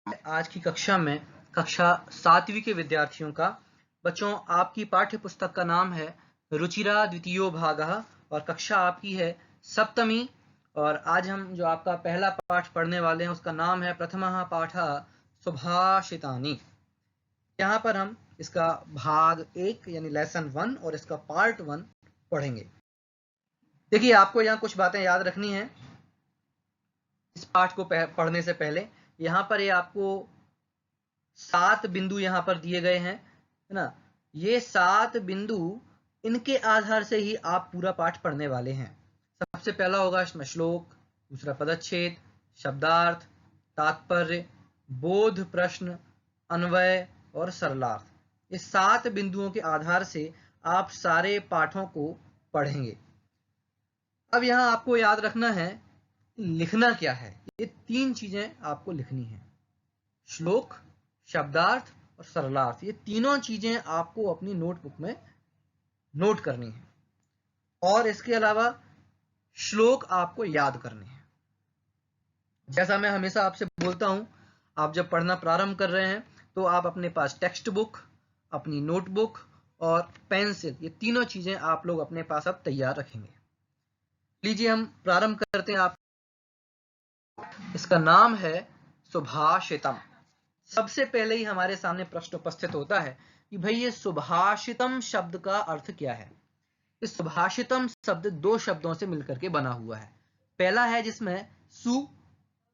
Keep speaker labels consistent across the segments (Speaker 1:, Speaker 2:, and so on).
Speaker 1: आज की कक्षा में कक्षा 7वीं के विद्यार्थियों का। बच्चों, आपकी पाठ्य पुस्तक का नाम है रुचिरा द्वितीयो भागः और कक्षा आपकी है 7वीं। और आज हम जो आपका पहला पाठ पढ़ने वाले हैं उसका नाम है प्रथमः पाठः सुभाषितानि। यहाँ पर हम इसका भाग 1 यानी लेसन 1 और इसका पार्ट 1 पढ़ेंगे। देखिए, आपको यहाँ कुछ बातें याद रखनी है इस पाठ को पढ़ने से पहले। यहाँ पर ये आपको 7 बिंदु यहाँ पर दिए गए हैं, है ना। ये 7 बिंदु, इनके आधार से ही आप पूरा पाठ पढ़ने वाले हैं। सबसे पहला होगा इसमें श्लोक, दूसरा पदच्छेद, शब्दार्थ, तात्पर्य, बोध प्रश्न, अन्वय और सरलार्थ। ये 7 बिंदुओं के आधार से आप सारे पाठों को पढ़ेंगे। अब यहाँ आपको याद रखना है लिखना क्या है। ये 3 चीजें आपको लिखनी है, श्लोक, शब्दार्थ और सरलार्थ। ये तीनों चीजें आपको अपनी नोटबुक में नोट करनी है और इसके अलावा श्लोक आपको याद करने हैं। जैसा मैं हमेशा आपसे बोलता हूं, आप जब पढ़ना प्रारंभ कर रहे हैं तो आप अपने पास टेक्स्ट बुक, अपनी नोटबुक और पेंसिल, ये तीनों चीजें आप लोग अपने पास अब तैयार रखेंगे। लीजिए हम प्रारंभ करते हैं। आप इसका नाम है सुभाषितम। सबसे पहले ही हमारे सामने प्रश्न उपस्थित होता है कि भाई ये सुभाषितम शब्द का अर्थ क्या है। इस सुभाषितम शब्द 2 शब्दों से मिलकर के बना हुआ है। पहला है जिसमें सु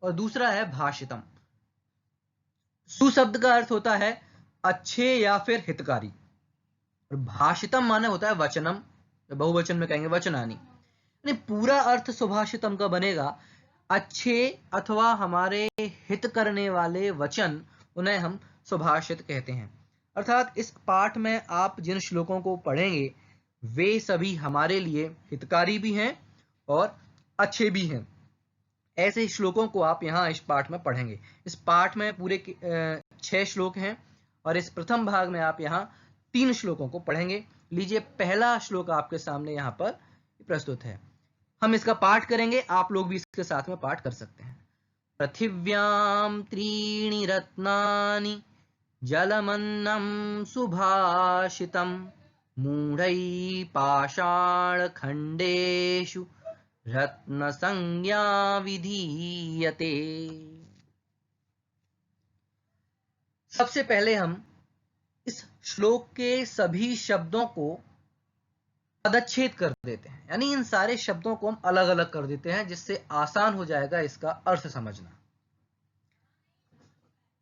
Speaker 1: और दूसरा है भाषितम। सु शब्द का अर्थ होता है अच्छे या फिर हितकारी, और भाषितम माने होता है वचनम, बहुवचन में कहेंगे वचनानि। पूरा अर्थ सुभाषितम का बनेगा अच्छे अथवा हमारे हित करने वाले वचन, उन्हें हम सुभाषित कहते हैं। अर्थात इस पाठ में आप जिन श्लोकों को पढ़ेंगे वे सभी हमारे लिए हितकारी भी हैं और अच्छे भी हैं। ऐसे श्लोकों को आप यहाँ इस पाठ में पढ़ेंगे। इस पाठ में पूरे 6 श्लोक हैं और इस प्रथम भाग में आप यहाँ 3 श्लोकों को पढ़ेंगे। लीजिए, पहला श्लोक आपके सामने यहाँ पर प्रस्तुत है। हम इसका पाठ करेंगे, आप लोग भी इसके साथ में पाठ कर सकते हैं। पृथिव्यां त्रीणि रत्नानि जलमन्नं सुभाषितं मूढैः पाषाणखण्डेषु रत्नसंज्ञा विधीयते। सबसे पहले हम इस श्लोक के सभी शब्दों को पदच्छेद कर देते हैं, यानी इन सारे शब्दों को हम अलग अलग कर देते हैं, जिससे आसान हो जाएगा इसका अर्थ समझना।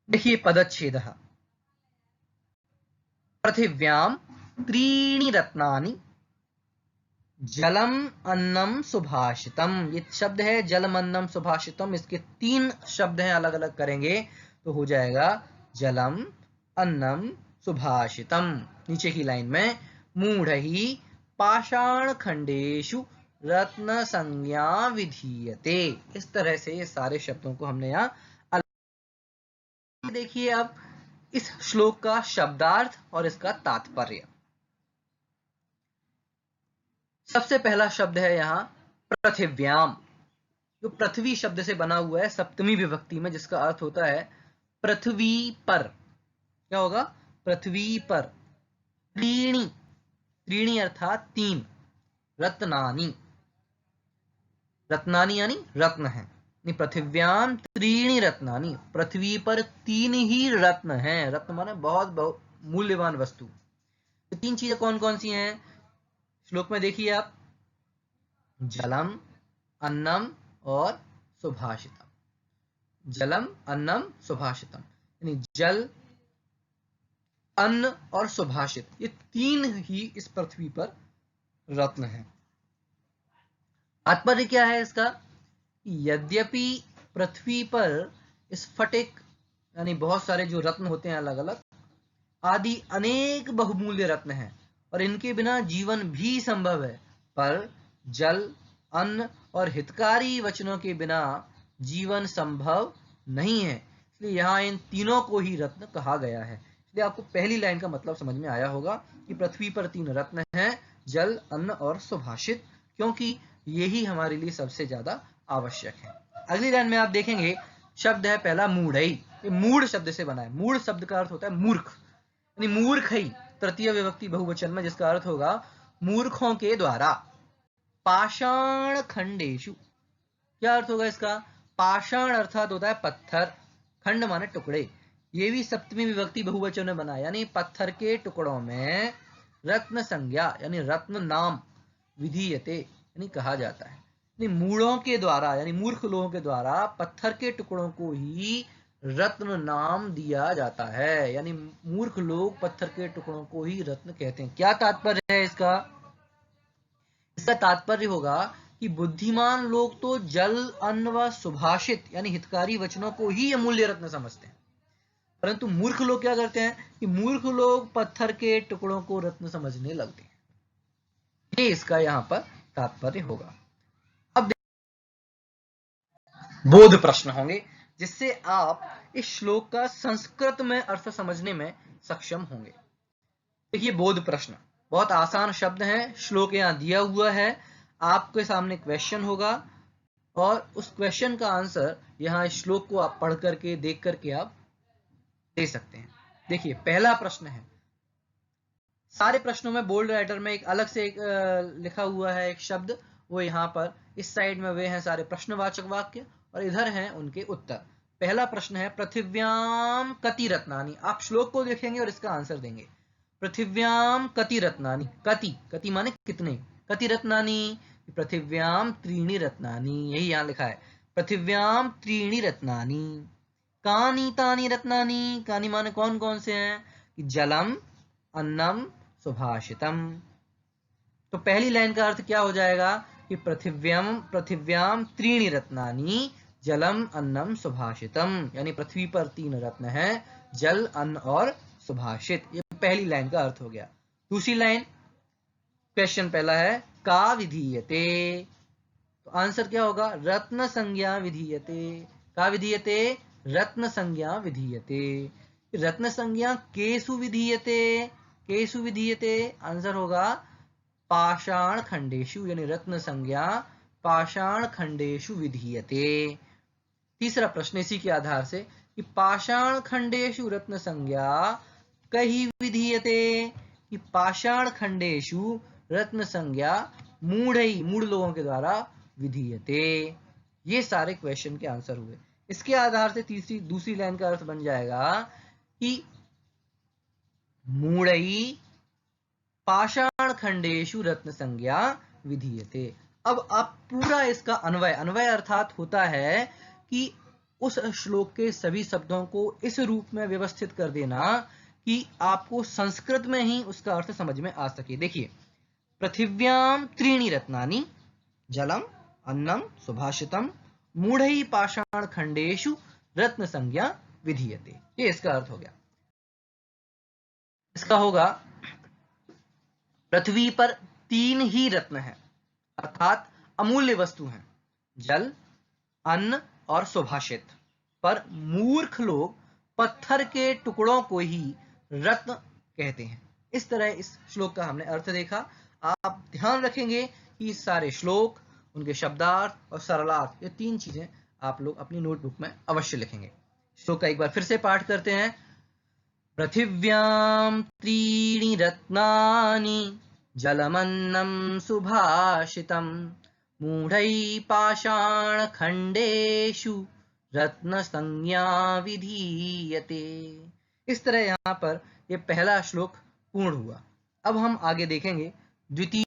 Speaker 1: देखिए, पदच्छेदः पृथिव्याम त्रीणि रत्नानि जलम अन्नम सुभाषितम। ये शब्द है जलम अन्नम सुभाषितम, इसके 3 शब्द हैं, अलग अलग करेंगे तो हो जाएगा जलम अन्नम सुभाषितम। नीचे की लाइन में मूढ़हि पाषाण खंडेषु रत्न संज्ञा विधीयते। इस तरह से ये सारे शब्दों को हमने यहाँ अलग। देखिए अब इस श्लोक का शब्दार्थ और इसका तात्पर्य। सबसे पहला शब्द है यहाँ पृथिव्याम, जो पृथ्वी शब्द से बना हुआ है सप्तमी विभक्ति में, जिसका अर्थ होता है पृथ्वी पर। क्या होगा? पृथ्वी पर। त्रीणि, त्रीणि अर्थात 3, रत्नानि, रत्नानि यानी रत्न है। पृथिव्याम त्रीणि रत्नानि, पृथ्वी पर 3 ही रत्न हैं। रत्न माने बहुत मूल्यवान वस्तु। तो 3 चीजें कौन कौन सी हैं श्लोक में? देखिए आप, जलम, अन्नम और सुभाषितम। जलम, अन्नम, सुभाषितम, यानी जल, अन्न और सुभाषित, ये 3 ही इस पृथ्वी पर रत्न हैं। तात्पर्य क्या है इसका? यद्यपि पृथ्वी पर स्फटिक यानी बहुत सारे जो रत्न होते हैं अलग अलग आदि अनेक बहुमूल्य रत्न हैं और इनके बिना जीवन भी संभव है, पर जल, अन्न और हितकारी वचनों के बिना जीवन संभव नहीं है। इसलिए यहाँ इन तीनों को ही रत्न कहा गया है। इसलिए आपको पहली लाइन का मतलब समझ में आया होगा कि पृथ्वी पर 3 रत्न हैं, जल, अन्न और सुभाषित, क्योंकि यही हमारे लिए सबसे ज्यादा आवश्यक है। अगली लाइन में आप देखेंगे शब्द है पहला मूढ़ई। ये मूढ़ शब्द से बना है। मूढ़ शब्द का अर्थ होता है मूर्ख, यानी मूर्ख ही तृतीय विभक्ति बहुवचन में, जिसका अर्थ होगा मूर्खों के द्वारा। पाषाण खंडेशु, क्या अर्थ होगा इसका? पाषाण अर्थात होता है पत्थर, खंड माने टुकड़े। ये भी सप्तमी विभक्ति बहुवचन में बना, यानी पत्थर के टुकड़ों में रत्न संज्ञा यानी रत्न नाम विधीयते यानी कहा जाता है। यानी मूढ़ों के द्वारा यानी मूर्ख लोगों के द्वारा पत्थर के टुकड़ों को ही रत्न नाम दिया जाता है, यानी मूर्ख लोग पत्थर के टुकड़ों को ही रत्न कहते हैं। क्या तात्पर्य है इसका? इसका तात्पर्य होगा कि बुद्धिमान लोग तो जल, अन्न व सुभाषित यानी हितकारी वचनों को ही अमूल्य रत्न समझते हैं, परंतु मूर्ख लोग क्या करते हैं कि मूर्ख लोग पत्थर के टुकड़ों को रत्न समझने लगते हैं। ये इसका यहां पर तात्पर्य होगा। अब बोध प्रश्न होंगे जिससे आप इस श्लोक का संस्कृत में अर्थ समझने में सक्षम होंगे। देखिए, बोध प्रश्न बहुत आसान शब्द है, श्लोक यहां दिया हुआ है, आपके सामने क्वेश्चन होगा और उस क्वेश्चन का आंसर यहां इस श्लोक को आप पढ़ करके देख करके आप दे सकते हैं। देखिए, पहला प्रश्न है, सारे प्रश्नों में बोल्ड राइटर में एक अलग से एक लिखा हुआ है एक शब्द, वो यहाँ पर इस साइड में वे हैं सारे प्रश्नवाचक वाक्य और इधर हैं उनके उत्तर। पहला प्रश्न है पृथिव्याम कति रत्नानि। आप श्लोक को देखेंगे और इसका आंसर देंगे। पृथिव्याम कति रत्नानि, कति कति माने कितने, कति रत्नानि, पृथिव्याम त्रीणि रत्नानि, यही यहाँ लिखा है, पृथिव्याम त्रीणि रत्नानि। कानि तानि रत्नानि, कानि माने कौन कौन से हैं, जलम, अन्नम, सुभाषितम। तो पहली लाइन का अर्थ क्या हो जाएगा कि पृथिव्याम त्रीणि रत्नानि, जलम, अन्नम, सुभाषितम, यानी पृथ्वी पर 3 रत्न हैं, जल, अन्न और सुभाषित। ये पहली लाइन का अर्थ हो गया। दूसरी लाइन, क्वेश्चन पहला है का विधीयते, तो आंसर क्या होगा, रत्न संज्ञा विधीयते। का विधीयते, रत्न संज्ञा विधीयते। रत्न संज्ञा केसु विधीयते, केसु विधीयते, आंसर होगा पाषाण खंडेशु, यानी रत्न संज्ञा पाषाण खंडेशु विधीयते। तीसरा प्रश्न इसी के आधार से कि पाषाण खंडेशु रत्न संज्ञा कहीं विधीयते, कि पाषाण खंडेशु रत्न संज्ञा मूढ़ई, मूढ़ लोगों के द्वारा विधीयते। ये सारे क्वेश्चन के आंसर हुए। इसके आधार से दूसरी लाइन का अर्थ बन जाएगा कि मूढ़ई पाषाण खंडेशु रत्न संज्ञा विधीयते। अब आप पूरा इसका अन्वय, अन्वय अर्थात होता है कि उस श्लोक के सभी शब्दों को इस रूप में व्यवस्थित कर देना कि आपको संस्कृत में ही उसका अर्थ समझ में आ सके। देखिए, पृथिव्याम त्रीणि रत्नानि, जलम, अन्नम, सुभाषितम, मूढ़ई पाषाण खंडेशु रत्न संज्ञा विधीयते। ये इसका अर्थ हो गया। इसका होगा पृथ्वी पर 3 ही रत्न हैं, अर्थात अमूल्य वस्तु हैं, जल, अन्न और सुभाषित, पर मूर्ख लोग पत्थर के टुकड़ों को ही रत्न कहते हैं। इस तरह इस श्लोक का हमने अर्थ देखा। आप ध्यान रखेंगे कि सारे श्लोक, उनके शब्दार्थ और सरलार्थ, ये 3 चीजें आप लोग अपनी नोटबुक में अवश्य लिखेंगे। श्लोक का एक बार फिर से पाठ करते हैं। पृथिव्याम त्रीणि रत्नानि, जलमन्नं सुभाषितं, मूढ़ै पाषाण खंडेषु रत्न संज्ञा विधीयते। इस तरह यहाँ पर ये पहला श्लोक पूर्ण हुआ। अब हम आगे देखेंगे द्वितीय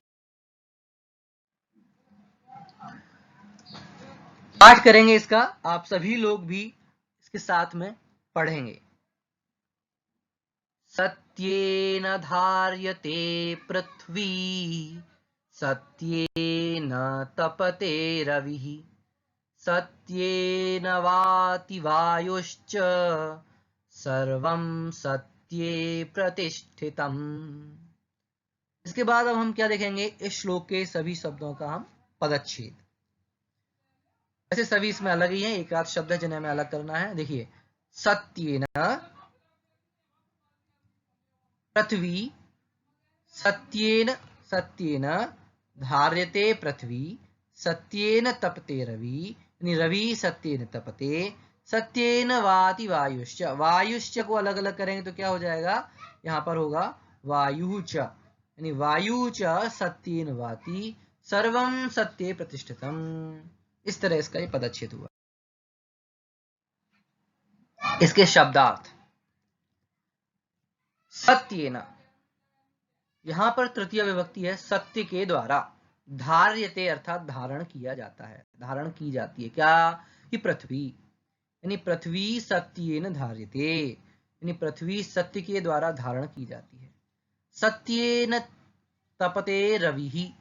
Speaker 1: पाठ करेंगे इसका। आप सभी लोग भी इसके साथ में पढ़ेंगे। सत्येन धार्यते पृथ्वी, सत्येन तपते रविः, सत्येन वाति वायुश्च, सर्वं सत्ये प्रतिष्ठितम्। इसके बाद अब हम क्या देखेंगे, इस श्लोक के सभी शब्दों का हम पदच्छेद। ऐसे सभी इसमें अलग ही हैं, एक आध शब्द है जिन्हें हमें अलग करना है। देखिए, सत्येन पृथ्वी, सत्येन, सत्येन धार्यते पृथ्वी, सत्येन तपते रवि, यानी रवि सत्येन तपते, सत्येन वाति वायुश्च, वायुश्च को अलग अलग करेंगे तो क्या हो जाएगा, यहाँ पर होगा वायु च, यानी वायु च सत्येन वाति सर्वम सत्ये प्रतिष्ठितम। इस तरह इसका ये पदच्छेद हुआ। इसके शब्दार्थ, सत्येन, यहां पर तृतीय विभक्ति है, सत्य के द्वारा, धार्यते अर्थात धारण किया जाता है, धारण की जाती है, क्या, कि पृथ्वी, यानी पृथ्वी सत्येन धार्यते, यानी पृथ्वी सत्य के द्वारा धारण की जाती है। सत्येन तपते रवि,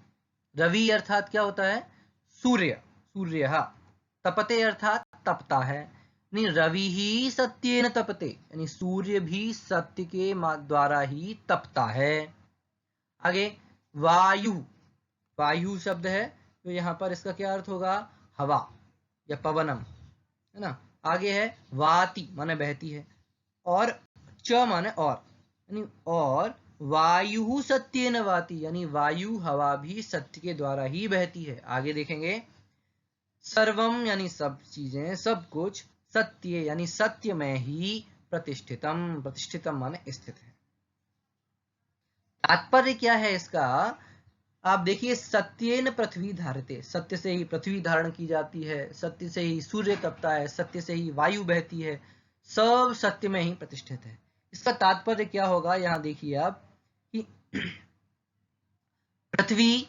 Speaker 1: रवि अर्थात क्या होता है, सूर्य, सूर्य, तपते अर्थात तपता है, यानी रवि ही सत्येन तपते, यानी सूर्य भी सत्य के द्वारा ही तपता है। आगे वायु, वायु शब्द है तो यहाँ पर इसका क्या अर्थ होगा, हवा या पवनम, है ना। आगे है वाति माने बहती है, और च माने और, यानी और वायु सत्येन वाति, यानी वायु हवा भी सत्य के द्वारा ही बहती है। आगे देखेंगे सर्वम यानी सब चीजें, सब कुछ, सत्य यानी सत्य में ही, प्रतिष्ठितम, प्रतिष्ठितम माने स्थित है। तात्पर्य क्या है इसका, आप देखिए, सत्येन पृथ्वी धारते, सत्य से ही पृथ्वी धारण की जाती है, सत्य से ही सूर्य तपता है, सत्य से ही वायु बहती है, सब सत्य में ही प्रतिष्ठित है। इसका तात्पर्य क्या होगा, यहां देखिए आप कि पृथ्वी,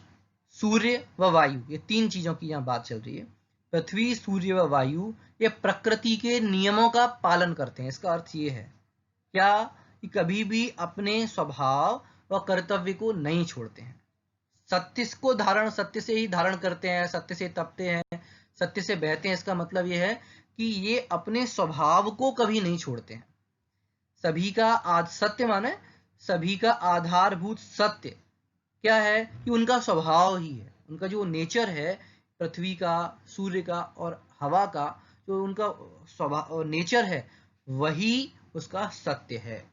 Speaker 1: सूर्य व वायु, ये तीन चीजों की यहां बात चल रही है। पृथ्वी, सूर्य व वायु ये प्रकृति के नियमों का पालन करते हैं। इसका अर्थ ये है क्या, कि कभी भी अपने स्वभाव व कर्तव्य को नहीं छोड़ते हैं, सत्य को धारण, सत्य से ही धारण करते हैं, सत्य से तपते हैं, सत्य से बहते हैं। इसका मतलब यह है कि ये अपने स्वभाव को कभी नहीं छोड़ते हैं। सभी का सत्य माने सभी का आधारभूत सत्य क्या है, कि उनका स्वभाव ही है, उनका जो नेचर है, पृथ्वी का, सूर्य का और हवा का, जो उनका स्वभाव नेचर है, वही उसका सत्य है,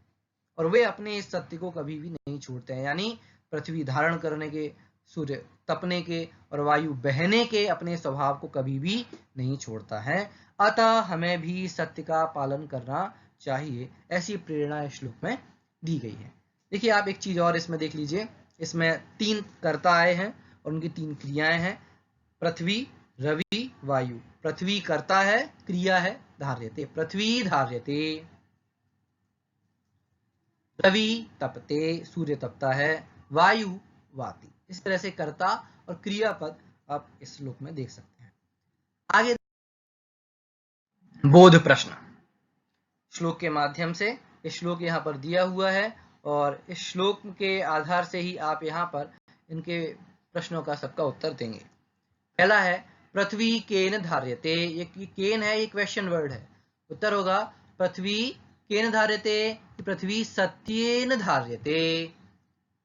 Speaker 1: और वे अपने इस सत्य को कभी भी नहीं छोड़ते हैं। यानी पृथ्वी धारण करने के, सूर्य तपने के और वायु बहने के अपने स्वभाव को कभी भी नहीं छोड़ता है। अतः हमें भी सत्य का पालन करना चाहिए, ऐसी प्रेरणा इस श्लोक में दी गई है। देखिए आप एक चीज और इसमें देख लीजिए, इसमें तीन कर्ता आए हैं और उनकी तीन क्रियाएं हैं, पृथ्वी, रवि, वायु। पृथ्वी कर्ता है, क्रिया है धार्यते, पृथ्वी धार्यते, रवि तपते, सूर्य तपता है, वायु वाति। इस तरह से कर्ता और क्रियापद आप इस श्लोक में देख सकते हैं। आगे बोध प्रश्न, श्लोक के माध्यम से, इस श्लोक यहाँ पर दिया हुआ है और इस श्लोक के आधार से ही आप यहाँ पर इनके प्रश्नों का सबका उत्तर देंगे। पहला है पृथ्वी केन धार्यते, ये केन है, ये क्वेश्चन वर्ड है। उत्तर होगा पृथ्वी केन धार्यते, पृथ्वी सत्येन धार्यते।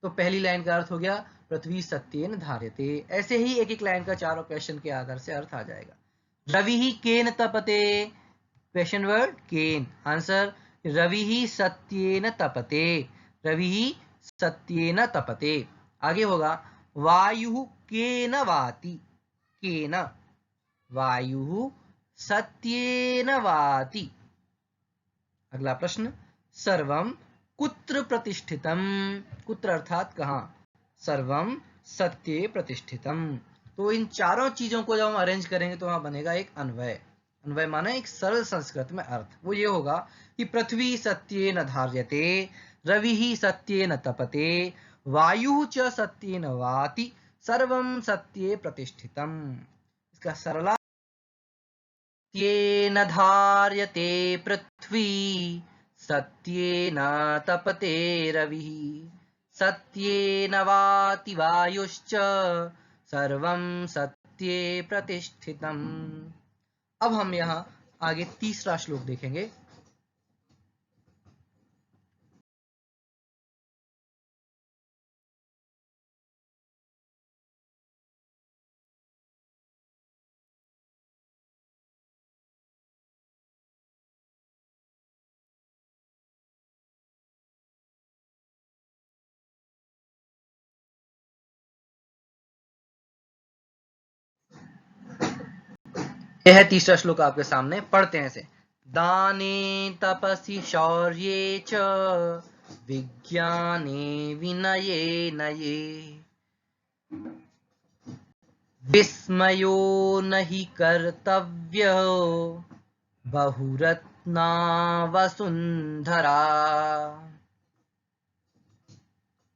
Speaker 1: तो पहली लाइन का अर्थ हो गया पृथ्वी सत्येन धार्यते। ऐसे ही एक एक लाइन का चारों क्वेश्चन के आधार से अर्थ आ जाएगा। रवि ही केन तपते, question word can, answer Ravi ही सत्येन तपते, रवि ही सत्येन तपते। आगे होगा वायु केन वाति, केन, वायु सत्येन वाति। अगला प्रश्न सर्वम कुत्र प्रतिष्ठितम, कुत्र अर्थात कहां, सर्वम सत्ये प्रतिष्ठितम। तो इन चारों चीजों को जब हम अरेंज करेंगे तो वहां बनेगा एक अन्वय, अन्वय माने एक सरल संस्कृत में अर्थ, वो ये होगा कि पृथ्वी सत्येन धार्यते, रवि ही सत्येन तपते, वायु च सत्येन वाति, सर्वम सत्ये प्रतिष्ठितम। इसका सरला सत्येन धार्यते पृथ्वी, सत्येन तपते रविः, सत्येन वाति वायुश्च, सर्वं सत्ये प्रतिष्ठितम्। अब हम यहाँ आगे तीसरा श्लोक देखेंगे। यह है तीसरा श्लोक आपके सामने, पढ़ते हैं इसे। दाने तपसि शौर्ये च विज्ञाने विनये नये विस्मयो नहि कर्तव्यो बहुरत्ना वसुंधरा।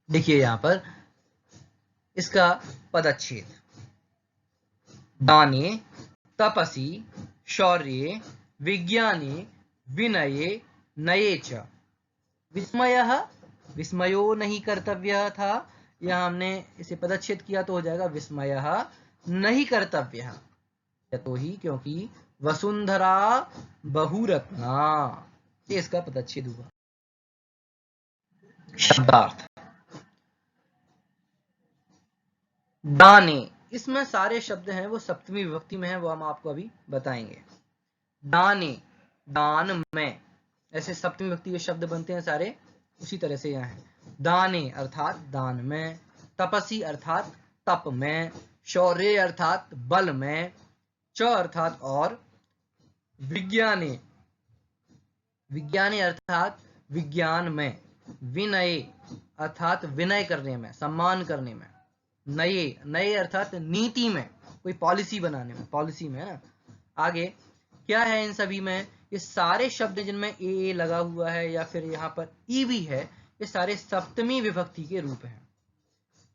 Speaker 1: देखिए यहां पर इसका पदच्छेद, दाने तपसि शौर्ये विज्ञाने विनये नये च। विस्मयः, विस्मयो नहीं कर्तव्य था, यहां हमने इसे पदच्छेद किया तो हो जाएगा विस्मयः नहीं कर्तव्य, यतोहि क्योंकि वसुंधरा बहुरत्ना, ये इसका पदच्छेद हुआ। शब्दार्थ, दाने, इसमें सारे शब्द हैं वो सप्तमी विभक्ति में है, वो हम आपको अभी बताएंगे। दाने, दान में, ऐसे सप्तमी विभक्ति के शब्द बनते हैं सारे, उसी तरह से यहाँ है। दाने अर्थात दान में, तपसी अर्थात तप में, शौर्य अर्थात बल में, च अर्थात और, विज्ञाने, विज्ञाने अर्थात विज्ञान में, विनय अर्थात विनय करने में, सम्मान करने में, नए, नए अर्थात नीति में, कोई पॉलिसी बनाने में, पॉलिसी में ना। आगे क्या है इन सभी में, ये सारे शब्द जिनमें ए लगा हुआ है या फिर यहाँ पर ई भी है, ये सारे सप्तमी विभक्ति के रूप हैं।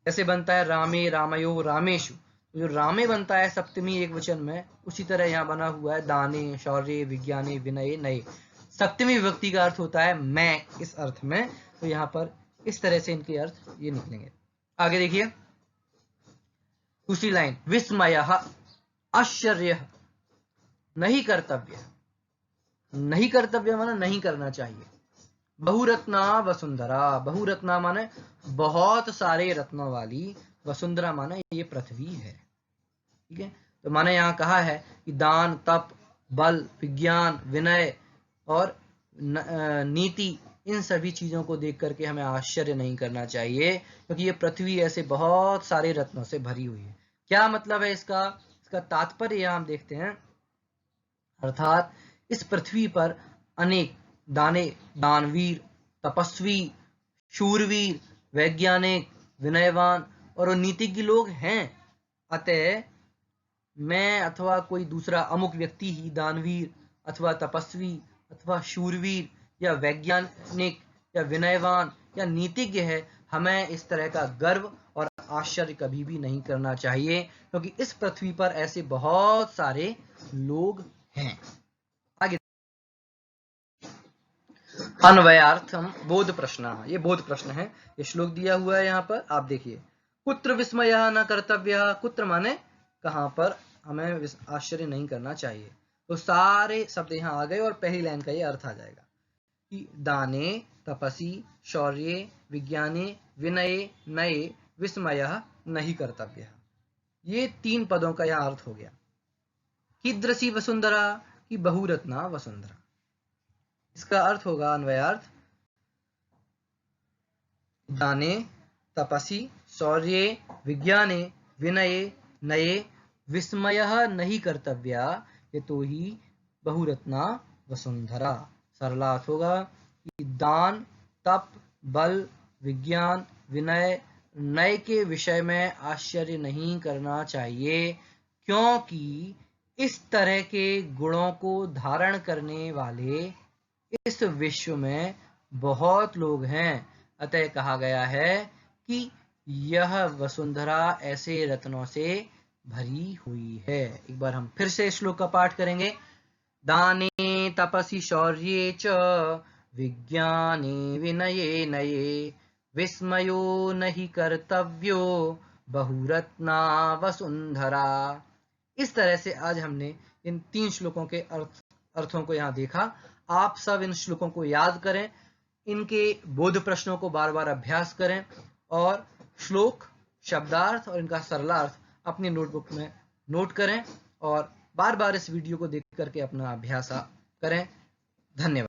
Speaker 1: जैसे बनता है रामे, रामयो, रामेशु, तो जो रामे बनता है सप्तमी एक वचन में, उसी तरह यहाँ बना हुआ है दाने, शौर्य, विज्ञाने, विनय, नए, सप्तमी विभक्ति का अर्थ होता है मैं, इस अर्थ में। तो यहाँ पर इस तरह से इनके अर्थ ये निकलेंगे। आगे देखिए दूसरी लाइन, विस्मयः आश्चर्य नहीं कर्तव्य, नहीं कर्तव्य माना नहीं करना चाहिए। बहुरत्ना वसुंधरा, बहुरत्ना माने बहुत सारे रत्नों वाली, वसुंधरा माने ये पृथ्वी है। ठीक है, तो माने यहाँ कहा है कि दान, तप, बल, विज्ञान, विनय और नीति, इन सभी चीजों को देख करके हमें आश्चर्य नहीं करना चाहिए, क्योंकि ये पृथ्वी ऐसे बहुत सारे रत्नों से भरी हुई है। क्या मतलब है इसका, इसका तात्पर्य यहां हम देखते हैं, अर्थात इस पृथ्वी पर अनेक दाने, दानवीर, तपस्वी, शूरवीर, वैज्ञानिक, विनयवान और नीतिज्ञ लोग हैं। अतः मैं अथवा कोई दूसरा अमुक व्यक्ति ही दानवीर अथवा तपस्वी अथवा शूरवीर या वैज्ञानिक या विनयवान या नीतिज्ञ है, हमें इस तरह का गर्व और आश्चर्य कभी भी नहीं करना चाहिए, क्योंकि इस पृथ्वी पर ऐसे बहुत सारे लोग हैं। आगे अन्वयार्थम बोध प्रश्न, ये बोध प्रश्न है, ये श्लोक दिया हुआ है यहाँ पर, आप देखिए। कुत्र विस्मयः न कर्तव्यः, कुत्र माने कहां पर हमें आश्चर्य नहीं करना चाहिए। तो सारे शब्द यहाँ आ गए और पहली लाइन का ये अर्थ आ जाएगा कि दाने, तपसी, शौर्ये, विज्ञाने, विनये, नये, विस्मयः नहीं कर्तव्यः, ये तीन पदों का यह अर्थ हो गया। कीदृशी वसुंधरा, की बहुरत्ना वसुंधरा, इसका अर्थ होगा अन्वयार्थ, दाने, तपसी, शौर्ये, विज्ञाने, विनये, नये, विस्मयः नहीं कर्तव्या, यतोहि बहुरत्ना वसुंधरा। सरला अर्थ होगा कि दान, तप, बल, विज्ञान, विनय, नय के विषय में आश्चर्य नहीं करना चाहिए, क्योंकि इस तरह के गुणों को धारण करने वाले इस विश्व में बहुत लोग हैं। अतः कहा गया है कि यह वसुंधरा ऐसे रत्नों से भरी हुई है। एक बार हम फिर से श्लोक का पाठ करेंगे। दाने, तपसि, शौर्ये च विज्ञाने, विनये, नये, विस्मयो नहीं कर्तव्यो बहुरत्ना वसुंधरा। इस तरह से आज हमने इन तीन श्लोकों के अर्थों को यहाँ देखा। आप सब इन श्लोकों को याद करें, इनके बोध प्रश्नों को बार बार अभ्यास करें और श्लोक, शब्दार्थ और इनका सरलार्थ अपनी नोटबुक में नोट करें और बार बार इस वीडियो को देख करके अपना अभ्यास करें। धन्यवाद।